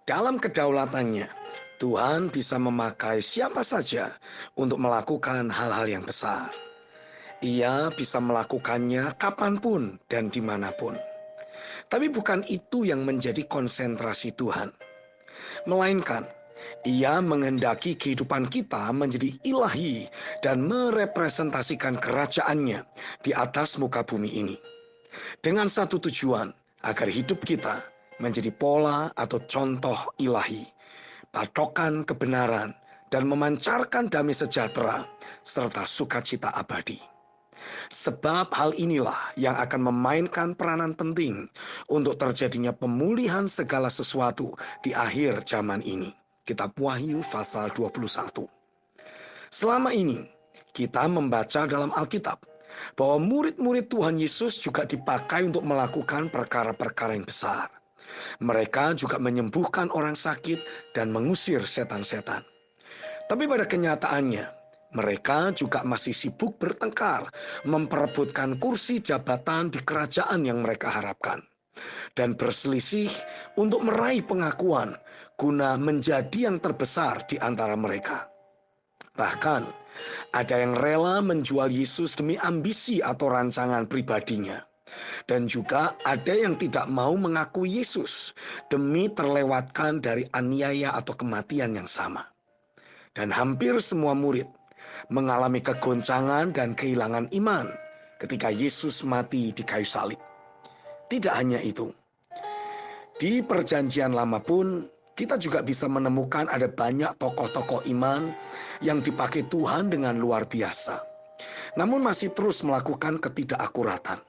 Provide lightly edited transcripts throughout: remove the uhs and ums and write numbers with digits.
Dalam kedaulatannya, Tuhan bisa memakai siapa saja untuk melakukan hal-hal yang besar. Ia bisa melakukannya kapanpun dan dimanapun. Tapi bukan itu yang menjadi konsentrasi Tuhan. Melainkan, Ia menghendaki kehidupan kita menjadi ilahi dan merepresentasikan kerajaannya di atas muka bumi ini. Dengan satu tujuan, agar hidup kita menjadi pola atau contoh ilahi, patokan kebenaran, dan memancarkan damai sejahtera serta sukacita abadi. Sebab hal inilah yang akan memainkan peranan penting untuk terjadinya pemulihan segala sesuatu di akhir zaman ini. Kitab Wahyu pasal 21. Selama ini kita membaca dalam Alkitab bahwa murid-murid Tuhan Yesus juga dipakai untuk melakukan perkara-perkara yang besar. Mereka juga menyembuhkan orang sakit dan mengusir setan-setan. Tapi pada kenyataannya, mereka juga masih sibuk bertengkar, memperebutkan kursi jabatan di kerajaan yang mereka harapkan, dan berselisih untuk meraih pengakuan guna menjadi yang terbesar di antara mereka. Bahkan, ada yang rela menjual Yesus demi ambisi atau rancangan pribadinya. Dan juga ada yang tidak mau mengakui Yesus demi terlewatkan dari aniaya atau kematian yang sama. Dan hampir semua murid mengalami kegoncangan dan kehilangan iman ketika Yesus mati di kayu salib. Tidak hanya itu, di Perjanjian Lama pun kita juga bisa menemukan ada banyak tokoh-tokoh iman yang dipakai Tuhan dengan luar biasa, namun masih terus melakukan ketidakakuratan.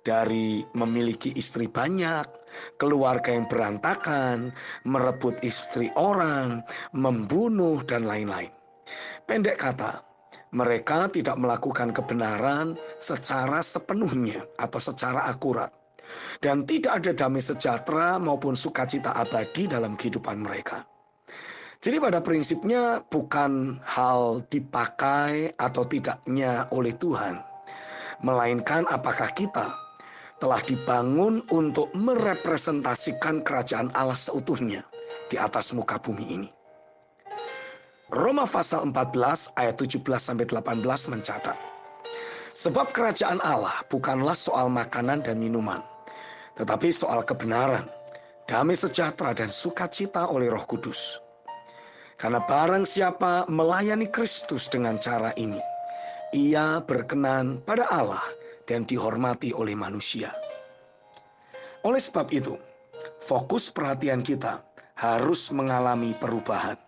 Dari memiliki istri banyak, keluarga yang berantakan, merebut istri orang, membunuh, dan lain-lain. Pendek kata, mereka tidak melakukan kebenaran secara sepenuhnya atau secara akurat. Dan tidak ada damai sejahtera maupun sukacita abadi dalam kehidupan mereka. Jadi pada prinsipnya bukan hal dipakai atau tidaknya oleh Tuhan, melainkan apakah kita telah dibangun untuk merepresentasikan kerajaan Allah seutuhnya di atas muka bumi ini. Roma pasal 14 ayat 17-18 mencatat, sebab kerajaan Allah bukanlah soal makanan dan minuman, tetapi soal kebenaran, damai sejahtera dan sukacita oleh Roh Kudus. Karena barang siapa melayani Kristus dengan cara ini, ia berkenan pada Allah dan dihormati oleh manusia. Oleh sebab itu, fokus perhatian kita harus mengalami perubahan.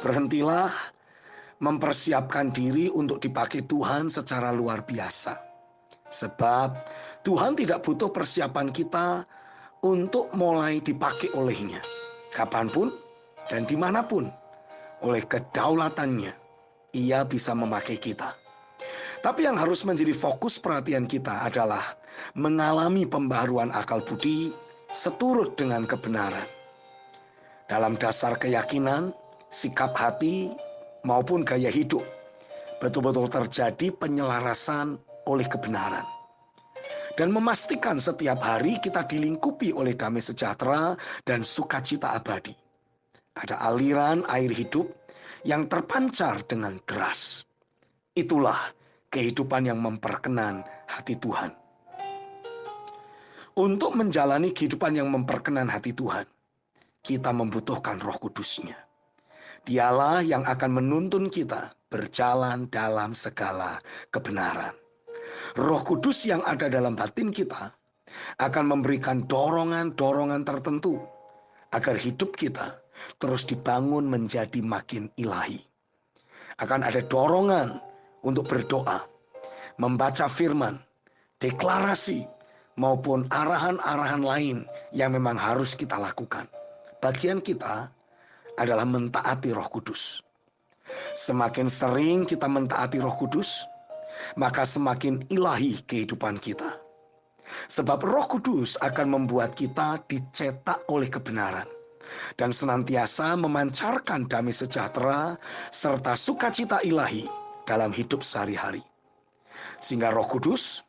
Berhentilah mempersiapkan diri untuk dipakai Tuhan secara luar biasa. Sebab Tuhan tidak butuh persiapan kita untuk mulai dipakai olehnya. Kapanpun dan dimanapun, oleh kedaulatannya, Ia bisa memakai kita. Tapi yang harus menjadi fokus perhatian kita adalah mengalami pembaharuan akal budi seturut dengan kebenaran. Dalam dasar keyakinan, sikap hati, maupun gaya hidup, betul-betul terjadi penyelarasan oleh kebenaran. Dan memastikan setiap hari kita dilingkupi oleh damai sejahtera dan sukacita abadi. Ada aliran air hidup yang terpancar dengan deras. Itulah kehidupan yang memperkenan hati Tuhan. Untuk menjalani kehidupan yang memperkenan hati Tuhan, kita membutuhkan Roh Kudus-Nya. Dialah yang akan menuntun kita berjalan dalam segala kebenaran. Roh Kudus yang ada dalam batin kita akan memberikan dorongan-dorongan tertentu agar hidup kita terus dibangun menjadi makin ilahi. Akan ada dorongan untuk berdoa, membaca firman, deklarasi, maupun arahan-arahan lain yang memang harus kita lakukan. Bagian kita adalah mentaati Roh Kudus. Semakin sering kita mentaati Roh Kudus, maka semakin ilahi kehidupan kita. Sebab Roh Kudus akan membuat kita dicetak oleh kebenaran dan senantiasa memancarkan damai sejahtera serta sukacita ilahi dalam hidup sehari-hari. Sehingga Roh Kudus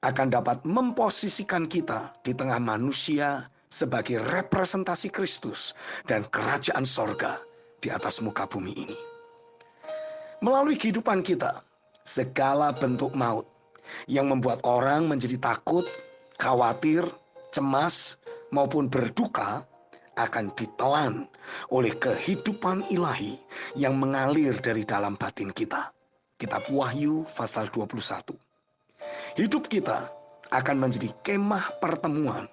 akan dapat memposisikan kita di tengah manusia sebagai representasi Kristus dan kerajaan sorga di atas muka bumi ini. Melalui kehidupan kita, segala bentuk maut yang membuat orang menjadi takut, khawatir, cemas, maupun berduka akan ditelan oleh kehidupan ilahi yang mengalir dari dalam batin kita. Kitab Wahyu pasal 21. Hidup kita akan menjadi kemah pertemuan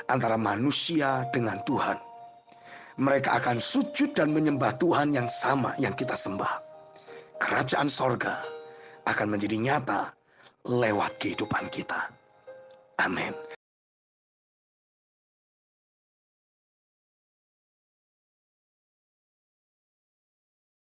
antara manusia dengan Tuhan. Mereka akan sujud dan menyembah Tuhan yang sama yang kita sembah. Kerajaan sorga akan menjadi nyata lewat kehidupan kita. Amin.